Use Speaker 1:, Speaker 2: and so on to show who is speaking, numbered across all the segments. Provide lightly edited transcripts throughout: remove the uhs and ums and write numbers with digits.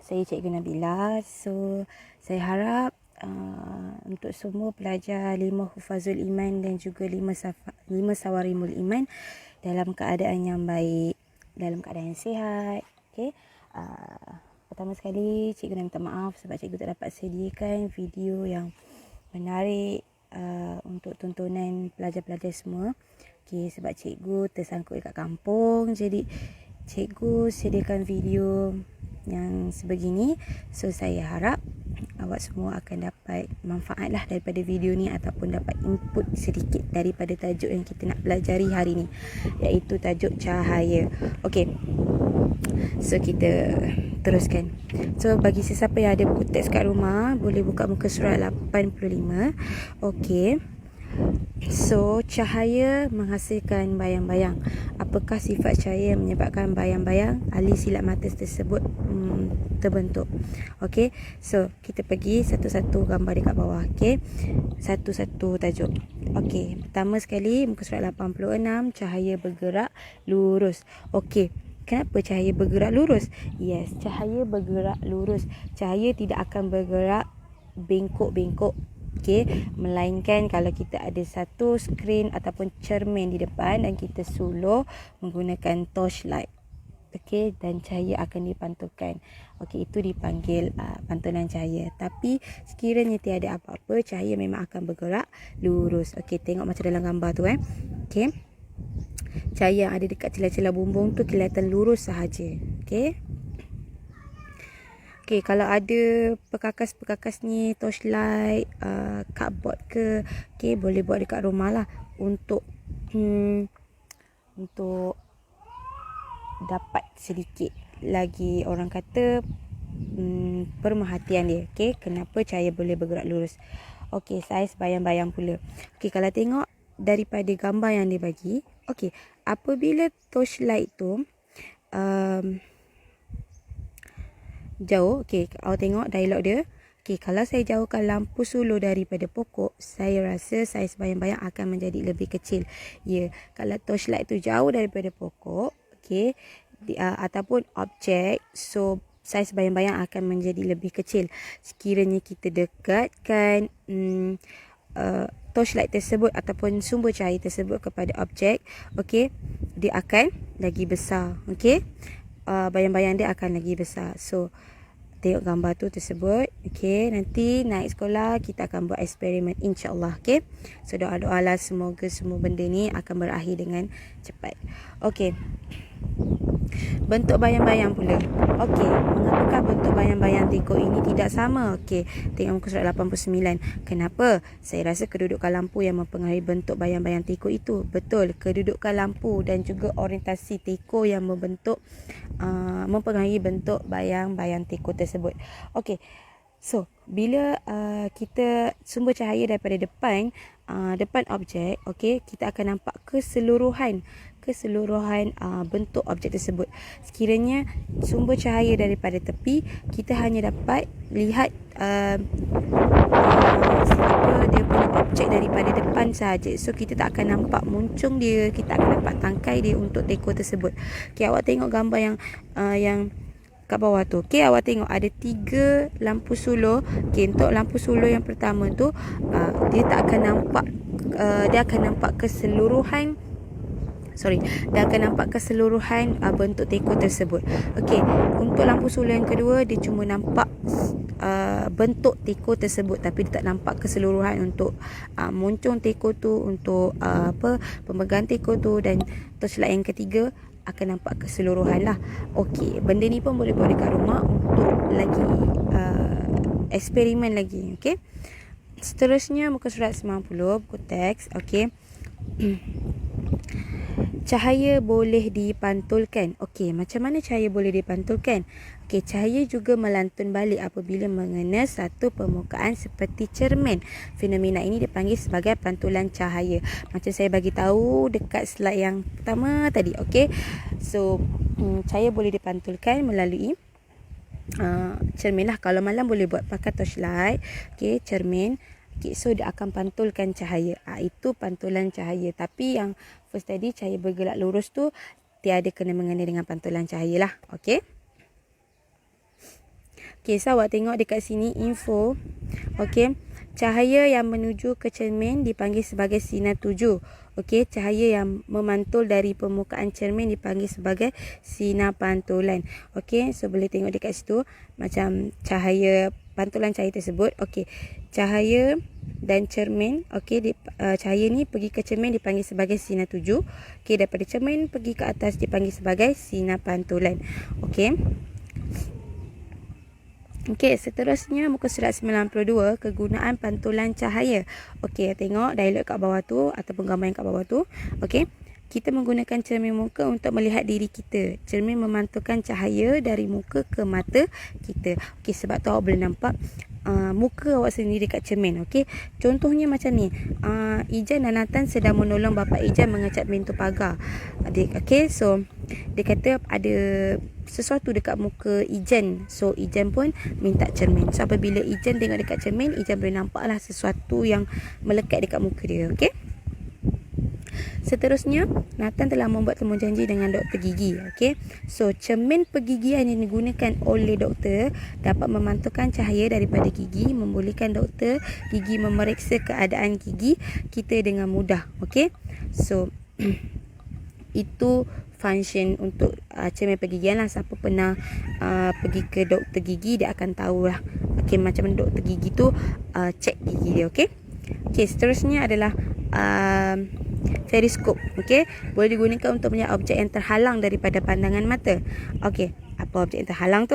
Speaker 1: Saya Cikgu Nabila. Saya harap untuk semua pelajar 5 Hufazul Iman dan juga 5 Sawarimul Iman dalam keadaan yang baik, dalam keadaan yang sihat. Okay. Pertama sekali, Cikgu nak minta maaf sebab Cikgu tak dapat sediakan video yang menarik untuk tontonan pelajar-pelajar semua. Okay, sebab Cikgu tersangkut dekat kampung, jadi Cikgu sediakan video yang sebegini. So saya harap awak semua akan dapat manfaat lah daripada video ni, ataupun dapat input sedikit daripada tajuk yang kita nak pelajari hari ni, iaitu tajuk cahaya. Okay, so kita teruskan. So bagi sesiapa yang ada buku teks kat rumah, boleh buka muka surat 85. Okay, so cahaya menghasilkan bayang-bayang. Apakah sifat cahaya yang menyebabkan bayang-bayang ali silat mata tersebut terbentuk? Okey, so kita pergi satu-satu gambar dekat bawah. Okey, satu-satu tajuk. Okey, pertama sekali muka surat 86, cahaya bergerak lurus. Okey, kenapa cahaya bergerak lurus? Yes, cahaya bergerak lurus. Cahaya tidak akan bergerak bengkok-bengkok. Okay, melainkan kalau kita ada satu skrin ataupun cermin di depan dan kita suluh menggunakan torchlight. Okay, dan cahaya akan dipantulkan. Okay, itu dipanggil pantulan cahaya. Tapi sekiranya tiada apa-apa, cahaya memang akan bergerak lurus. Okay, tengok macam dalam gambar tu Okay, cahaya yang ada dekat celah-celah bumbung tu kelihatan lurus sahaja. Okay. Okay, kalau ada perkakas-perkakas ni, torchlight, cardboard ke, okay, boleh buat dekat rumah lah untuk dapat sedikit lagi, orang kata, perhatian dia. Okay, kenapa cahaya boleh bergerak lurus? Okay, saiz bayang-bayang pula. Okay, kalau tengok daripada gambar yang dia bagi, okay, apabila torchlight tu jauh, okey, awak tengok dialog dia. Okey, kalau saya jauhkan lampu suluh daripada pokok, saya rasa saiz bayang-bayang akan menjadi lebih kecil. Ya, kalau torchlight tu jauh daripada pokok, okey, ataupun objek, so saiz bayang-bayang akan menjadi lebih kecil. Sekiranya kita dekatkan torchlight tersebut ataupun sumber cahaya tersebut kepada objek, okey, dia akan lagi besar. Okey, bayang-bayang dia akan lagi besar. So tengok gambar tu tersebut. Okay, nanti naik sekolah kita akan buat eksperimen, insyaAllah. Okay, so doa-doalah semoga semua benda ni akan berakhir dengan cepat. Okay, bentuk bayang-bayang pula. Okey, mengapakah bentuk bayang-bayang teko ini tidak sama? Okey, tengok muka surat 89. Kenapa? Saya rasa kedudukan lampu yang mempengaruhi bentuk bayang-bayang teko itu. Betul, kedudukan lampu dan juga orientasi teko yang mempengaruhi bentuk bayang-bayang teko tersebut. Okey, so bila kita sumber cahaya daripada depan objek, okey, kita akan nampak keseluruhan bentuk objek tersebut. Sekiranya sumber cahaya daripada tepi, kita hanya dapat lihat dia punya objek daripada depan sahaja. So kita tak akan nampak muncung dia, kita akan nampak tangkai dia untuk teko tersebut. Okay, awak tengok gambar yang kat bawah tu. Okay, awak tengok ada 3 lampu suluh. Okay, untuk lampu suluh yang pertama tu, dia tak akan nampak, dia akan nampak keseluruhan bentuk teko tersebut. Okey, untuk lampu suluh yang kedua, dia cuma nampak bentuk teko tersebut, tapi dia tak nampak keseluruhan untuk muncung teko tu, untuk pemegang teko tu, dan torchlight yang ketiga akan nampak keseluruhan lah. Okey, benda ni pun boleh buat dekat rumah untuk lagi eksperimen lagi. Okey, seterusnya muka surat 90, buku teks. Okey, cahaya boleh dipantulkan. Okey, macam mana cahaya boleh dipantulkan? Okey, cahaya juga melantun balik apabila mengena satu permukaan seperti cermin. Fenomena ini dipanggil sebagai pantulan cahaya. Macam saya bagi tahu dekat slide yang pertama tadi. Okey, so cahaya boleh dipantulkan melalui cermin lah. Kalau malam boleh buat pakai torchlight. Okey, cermin. Okay, so dia akan pantulkan cahaya. Itu pantulan cahaya. Tapi yang first tadi, cahaya bergerak lurus tu tiada kena mengena dengan pantulan cahaya lah. Okay. Okey, so awak tengok dekat sini info. Okey, cahaya yang menuju ke cermin dipanggil sebagai sinar tuju. Okey, cahaya yang memantul dari permukaan cermin dipanggil sebagai sinar pantulan. Okey, so boleh tengok dekat situ macam cahaya, pantulan cahaya tersebut. Okey, cahaya dan cermin. Okey, cahaya ni pergi ke cermin dipanggil sebagai sinar tuju. Okey, daripada cermin pergi ke atas dipanggil sebagai sinar pantulan. Okey. Okey, seterusnya muka surat 92, kegunaan pantulan cahaya. Okey, tengok dialog kat bawah tu ataupun gambar yang kat bawah tu. Okey, kita menggunakan cermin muka untuk melihat diri kita. Cermin memantulkan cahaya dari muka ke mata kita. Okey, sebab tu awak boleh nampak muka awak sendiri kat cermin. Okey, contohnya macam ni. Ijan dan Nathan sedang menolong bapa Ijan mengecat pintu pagar. Okey, so dia kata ada sesuatu dekat muka Ijan. So Ijan pun minta cermin. So apabila Ijan tengok dekat cermin, Ijan boleh nampaklah sesuatu yang melekat dekat muka dia. Okey. Seterusnya, Nathan telah membuat temujanji dengan doktor gigi. Okey. So cermin pergigian yang digunakan oleh doktor dapat memantulkan cahaya daripada gigi, membolehkan doktor gigi memeriksa keadaan gigi kita dengan mudah. Okey. So itu function untuk cermin pergigian lah. Siapa pernah pergi ke doktor gigi, dia akan tahu lah macam mana doktor gigi tu cek gigi dia. Okey, seterusnya adalah periskop. Okey, boleh digunakan untuk melihat objek yang terhalang daripada pandangan mata. Okey, apa objek yang terhalang tu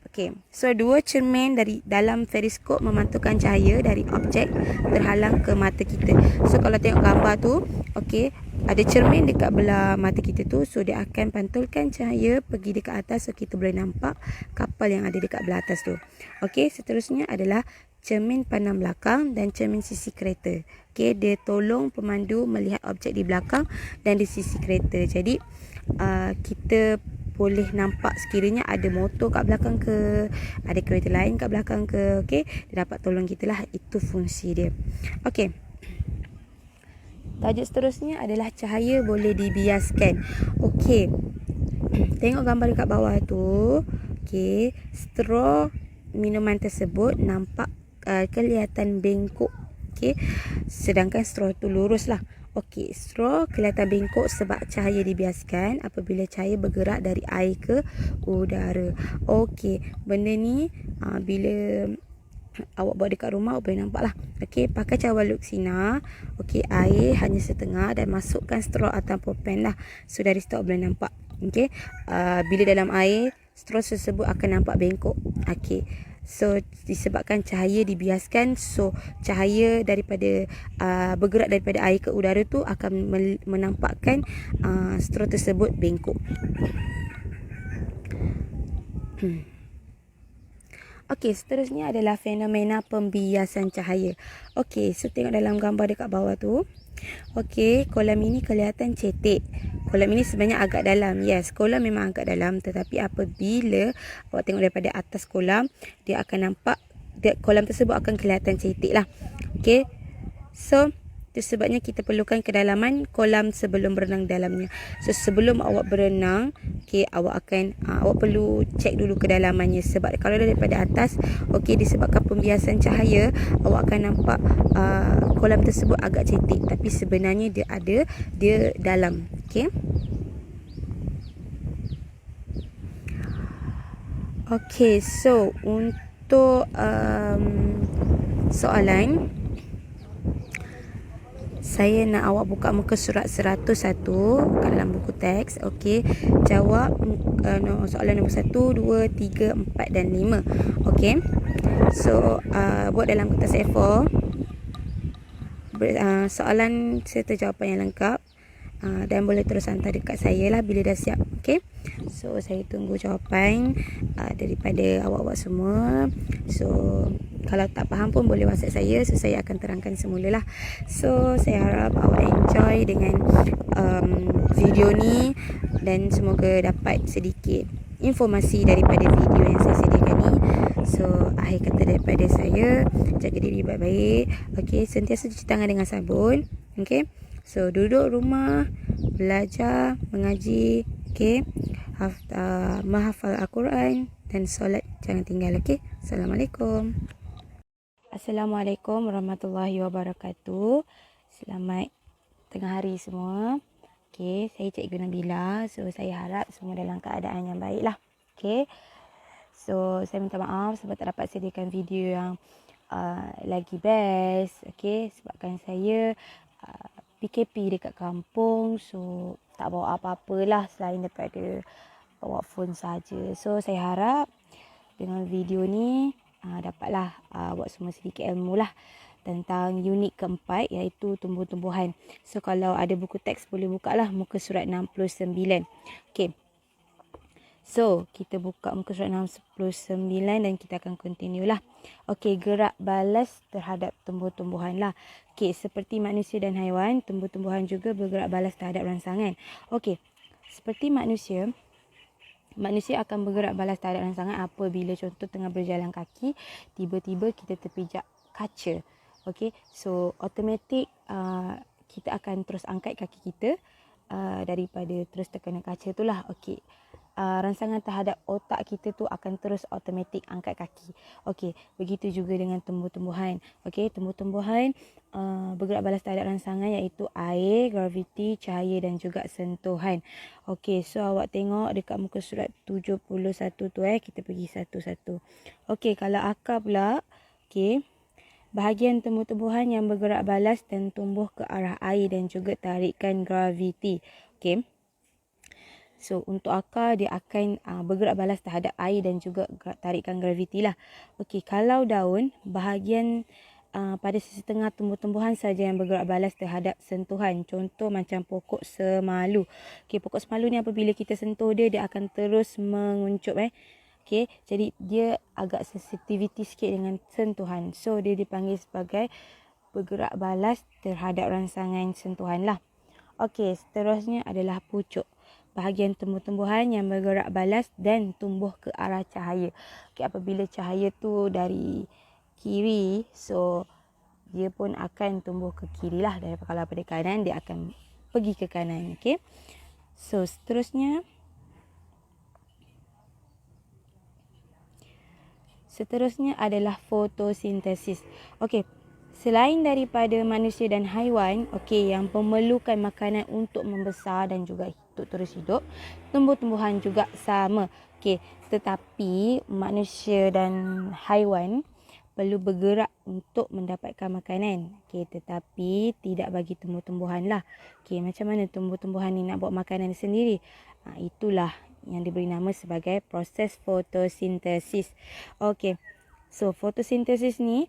Speaker 1: Okey, so dua cermin dari dalam periskop memantulkan cahaya dari objek terhalang ke mata kita. So kalau tengok gambar tu, okey, ada cermin dekat belah mata kita tu. So dia akan pantulkan cahaya pergi dekat atas. So kita boleh nampak kapal yang ada dekat belah atas tu. Okey, seterusnya adalah cermin pandang belakang dan cermin sisi kereta. Okey, dia tolong pemandu melihat objek di belakang dan di sisi kereta. Jadi kita boleh nampak sekiranya ada motor kat belakang ke, ada kereta lain kat belakang ke. Okey, dia dapat tolong kita lah. Itu fungsi dia. Okey, tajuk seterusnya adalah cahaya boleh dibiaskan. Okey, tengok gambar dekat bawah tu. Okey, straw minuman tersebut nampak kelihatan bengkok. Okey, sedangkan straw tu lurus lah. Okey, straw kelihatan bengkok sebab cahaya dibiaskan apabila cahaya bergerak dari air ke udara. Okey, benda ni bila awak bawa dekat rumah, awak boleh nampak lah. Okey, pakai cawan luksina. Okey, air hanya setengah dan masukkan straw atau pen lah. So dari situ awak boleh nampak. Okey, bila dalam air, straw tersebut akan nampak bengkok. Okey, so disebabkan cahaya dibiaskan, so cahaya daripada bergerak daripada air ke udara tu akan menampakkan straw tersebut bengkok. Okey, seterusnya adalah fenomena pembiasan cahaya. Okey, so tengok dalam gambar dekat bawah tu. Okey, kolam ini kelihatan cetek. Kolam ini sebenarnya agak dalam. Yes, kolam memang agak dalam. Tetapi apabila awak tengok daripada atas kolam, dia akan nampak kolam tersebut akan kelihatan cetek lah. Okey, so itu sebabnya kita perlukan kedalaman kolam sebelum berenang dalamnya. So sebelum awak berenang, okey, awak perlu cek dulu kedalamannya. Sebab kalau daripada atas, okey, disebabkan pembiasan cahaya, awak akan nampak kolam tersebut agak cetek, tapi sebenarnya dia dalam. Okey. Okey, so untuk soalan, saya nak awak buka muka surat 101 kat dalam buku teks. Okey, jawab soalan nombor 1, 2, 3, 4 dan 5. Okey, so buat dalam kertas A4 soalan serta jawapan yang lengkap, dan boleh terus hantar dekat saya lah bila dah siap. Okey, so saya tunggu jawapan daripada awak-awak semua. So kalau tak faham pun boleh WhatsApp saya, so saya akan terangkan semula lah. So saya harap awak enjoy dengan video ni dan semoga dapat sedikit informasi daripada video yang saya sediakan ni. So akhir kata daripada saya, jaga diri baik-baik. Okey, sentiasa cuci tangan dengan sabun. Okey, so duduk rumah, belajar, mengaji. Okey, menghafal Al-Quran dan solat jangan tinggal. Okey. Assalamualaikum. Assalamualaikum warahmatullahi wabarakatuh. Selamat tengah hari semua. Okey, saya Cikgu Nabila. So, saya harap semua dalam keadaan yang baik lah. Okey. So, saya minta maaf sebab tak dapat sediakan video yang lagi best. Okey, sebabkan saya PKP dekat kampung. So, tak bawa apa-apalah selain daripada bawa phone saja. So, saya harap dengan video ni dapatlah buat semua sedikit ilmu lah tentang unit keempat iaitu tumbuh-tumbuhan. So kalau ada buku teks boleh buka lah muka surat 69. Okay. So kita buka muka surat 69 dan kita akan continue lah. Okay, gerak balas terhadap tumbuh-tumbuhan lah. Okay, seperti manusia dan haiwan, tumbuh-tumbuhan juga bergerak balas terhadap rangsangan. Okay, seperti manusia akan bergerak balas terhadap rangsangan apabila contoh tengah berjalan kaki, tiba-tiba kita terpijak kaca. Okey, so automatik kita akan terus angkat kaki kita daripada terus terkena kaca tu lah. Okey, rangsangan terhadap otak kita tu akan terus automatik angkat kaki. Okey, begitu juga dengan tumbuh-tumbuhan. Okey, tumbuh-tumbuhan bergerak balas terhadap rangsangan iaitu air, graviti, cahaya dan juga sentuhan. Okey, so awak tengok dekat muka surat 71 tu kita pergi satu-satu. Okey, kalau akar pula, okey, bahagian tumbuh-tumbuhan yang bergerak balas dan tumbuh ke arah air dan juga tarikan graviti. Okey. So, untuk akar dia akan bergerak balas terhadap air dan juga tarikan graviti lah. Okey, kalau daun, bahagian pada setengah tumbuh-tumbuhan saja yang bergerak balas terhadap sentuhan. Contoh macam pokok semalu. Okey, pokok semalu ni apabila kita sentuh dia akan terus menguncup Okey, jadi dia agak sensitivity sikit dengan sentuhan. So, dia dipanggil sebagai bergerak balas terhadap rangsangan sentuhan lah. Okey, seterusnya adalah pucuk. Bahagian tumbuh-tumbuhan yang bergerak balas dan tumbuh ke arah cahaya. Okey, apabila cahaya tu dari kiri, so dia pun akan tumbuh ke kiri lah. Daripada kalau pada kanan, dia akan pergi ke kanan. Okey, so seterusnya adalah fotosintesis. Okey, selain daripada manusia dan haiwan, okey, yang memerlukan makanan untuk membesar dan juga untuk terus hidup, tumbuh-tumbuhan juga sama. Okey, tetapi manusia dan haiwan perlu bergerak untuk mendapatkan makanan. Okey, tetapi tidak bagi tumbuh-tumbuhan lah. Okey, macam mana tumbuh-tumbuhan ni nak buat makanan sendiri? Itulah yang diberi nama sebagai proses fotosintesis. Okey, so fotosintesis ni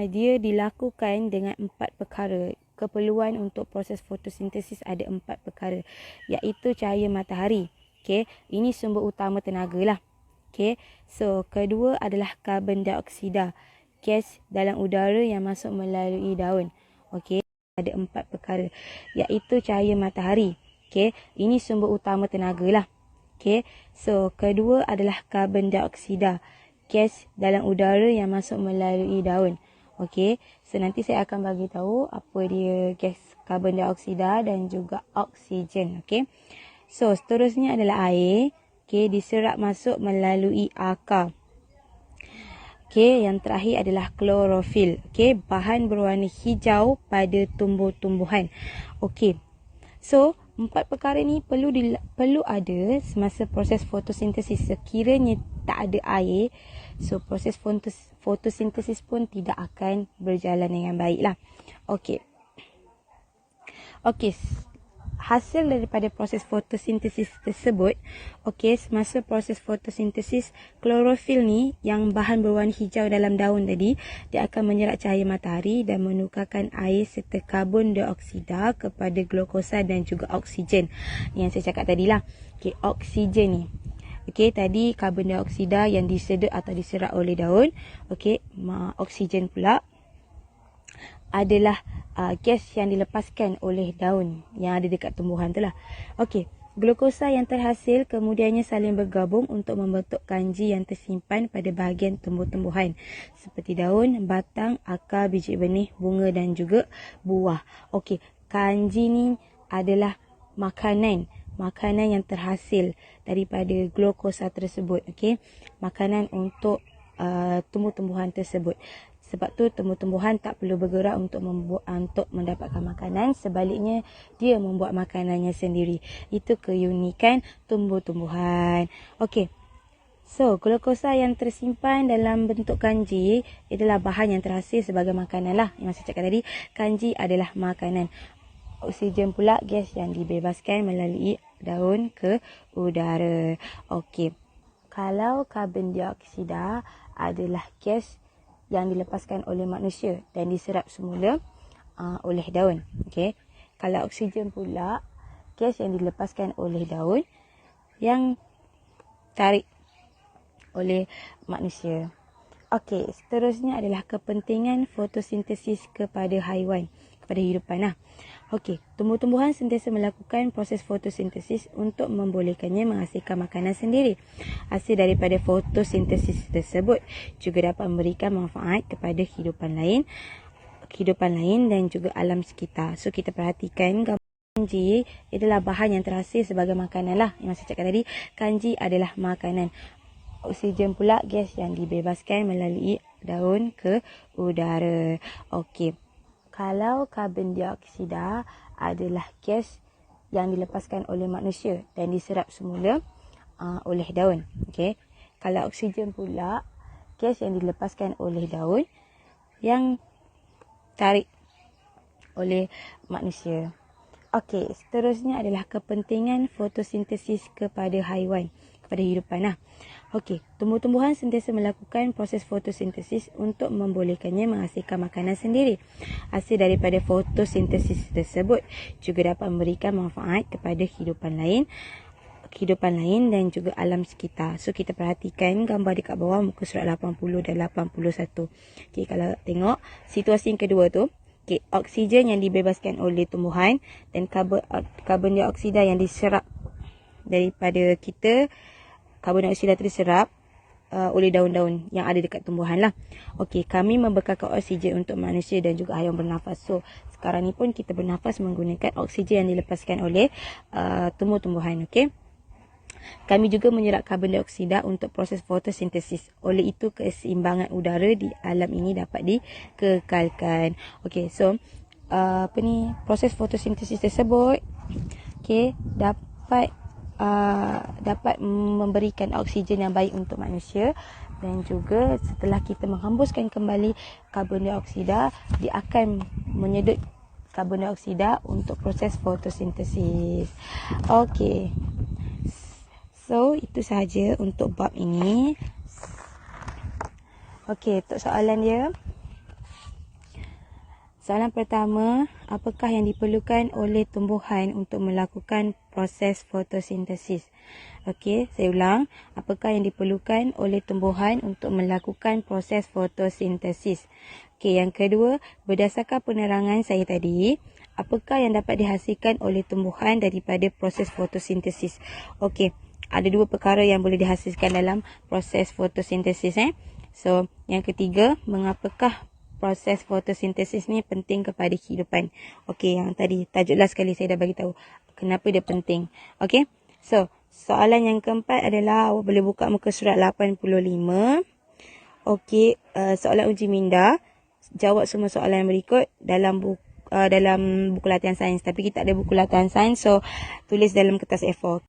Speaker 1: dia dilakukan dengan 4 perkara. Keperluan untuk proses fotosintesis ada 4 perkara, iaitu cahaya matahari. Okey, ini sumber utama tenaga lah. Okey, so kedua adalah karbon dioksida, gas dalam udara yang masuk melalui daun. Okey, ada 4 perkara, iaitu cahaya matahari. Okey, ini sumber utama tenaga lah. Okey, so kedua adalah karbon dioksida, gas dalam udara yang masuk melalui daun. Okey, so nanti saya akan bagi tahu apa dia gas karbon dioksida dan juga oksigen. Okey, so seterusnya adalah air. Okey, diserap masuk melalui akar. Okey, yang terakhir adalah klorofil. Okey, bahan berwarna hijau pada tumbuh-tumbuhan. Okey, so 4 perkara ni perlu ada semasa proses fotosintesis. Sekiranya tak ada air, so proses fotosintesis pun tidak akan berjalan dengan baik lah. Okey. Okey, hasil daripada proses fotosintesis tersebut, okey, semasa proses fotosintesis, klorofil ni yang bahan berwarna hijau dalam daun tadi, dia akan menyerap cahaya matahari dan menukarkan air serta karbon dioksida kepada glukosa dan juga oksigen. Yang saya cakap tadilah. Okey, oksigen ni. Okey, tadi karbon dioksida yang disedut atau diserap oleh daun. Okey, oksigen pula adalah gas yang dilepaskan oleh daun yang ada dekat tumbuhan tu lah. Okey, glukosa yang terhasil kemudiannya saling bergabung untuk membentuk kanji yang tersimpan pada bahagian tumbuh-tumbuhan seperti daun, batang, akar, biji benih, bunga dan juga buah. Okey, kanji ni adalah makanan. makanan yang terhasil daripada glukosa tersebut. Okey, makanan untuk tumbuh-tumbuhan tersebut. Sebab tu tumbuh-tumbuhan tak perlu bergerak untuk mendapatkan makanan, sebaliknya dia membuat makanannya sendiri. Itu keunikan tumbuh-tumbuhan. Okey. So, glukosa yang tersimpan dalam bentuk kanji adalah bahan yang terhasil sebagai makanan lah. Yang saya cakap tadi, kanji adalah makanan. Oksigen pula gas yang dibebaskan melalui daun ke udara. Okey. Kalau karbon dioksida adalah gas yang dilepaskan oleh manusia dan diserap semula oleh daun. Okey. Kalau oksigen pula gas yang dilepaskan oleh daun yang tarik oleh manusia. Okey, seterusnya adalah kepentingan fotosintesis kepada haiwan, kepada hidupan lah. Okey, tumbuh-tumbuhan sentiasa melakukan proses fotosintesis untuk membolehkannya menghasilkan makanan sendiri. Hasil daripada fotosintesis tersebut juga dapat memberikan manfaat kepada kehidupan lain dan juga alam sekitar. So, kita perhatikan kanji adalah bahan yang terhasil sebagai makanan lah. Yang saya cakap tadi, kanji adalah makanan. Oksigen pula gas yang dibebaskan melalui daun ke udara. Okey. Kalau karbon dioksida adalah gas yang dilepaskan oleh manusia dan diserap semula oleh daun. Okey. Kalau oksigen pula gas yang dilepaskan oleh daun yang tarik oleh manusia. Okey, seterusnya adalah kepentingan fotosintesis kepada haiwan, kepada hidupan lah. Okey, tumbuh-tumbuhan sentiasa melakukan proses fotosintesis untuk membolehkannya menghasilkan makanan sendiri. Hasil daripada fotosintesis tersebut juga dapat memberikan manfaat kepada kehidupan lain dan juga alam sekitar. So, kita perhatikan gambar dekat bawah muka surat 80 dan 81. Okey, kalau tengok situasi yang kedua tu, okey, oksigen yang dibebaskan oleh tumbuhan dan karbon dioksida yang diserap daripada kita. Karbon dioksida terserap oleh daun-daun yang ada dekat tumbuhan lah. Okey, kami membekalkan oksigen untuk manusia dan juga haiwan bernafas. So, sekarang ni pun kita bernafas menggunakan oksigen yang dilepaskan oleh tumbuh-tumbuhan. Okey. Kami juga menyerap karbon dioksida untuk proses fotosintesis. Oleh itu, keseimbangan udara di alam ini dapat dikekalkan. Okey, so proses fotosintesis tersebut dapat memberikan oksigen yang baik untuk manusia, dan juga setelah kita menghembuskan kembali karbon dioksida, dia akan menyedut karbon dioksida untuk proses fotosintesis. Okey. So, itu sahaja untuk bab ini. Okey, untuk soalan dia. Soalan pertama, apakah yang diperlukan oleh tumbuhan untuk melakukan proses fotosintesis? Okey, saya ulang. Apakah yang diperlukan oleh tumbuhan untuk melakukan proses fotosintesis? Okey, yang kedua, berdasarkan penerangan saya tadi, apakah yang dapat dihasilkan oleh tumbuhan daripada proses fotosintesis? Okey, ada dua perkara yang boleh dihasilkan dalam proses fotosintesis. So, yang ketiga, mengapakah proses fotosintesis ni penting kepada kehidupan? Okey, yang tadi tajuk last sekali saya dah bagi tahu kenapa dia penting. Okey. So, soalan yang keempat adalah awak boleh buka muka surat 85. Okey, soalan uji minda. Jawab semua soalan yang berikut dalam buku latihan sains, tapi kita ada buku latihan sains, so tulis dalam kertas A4.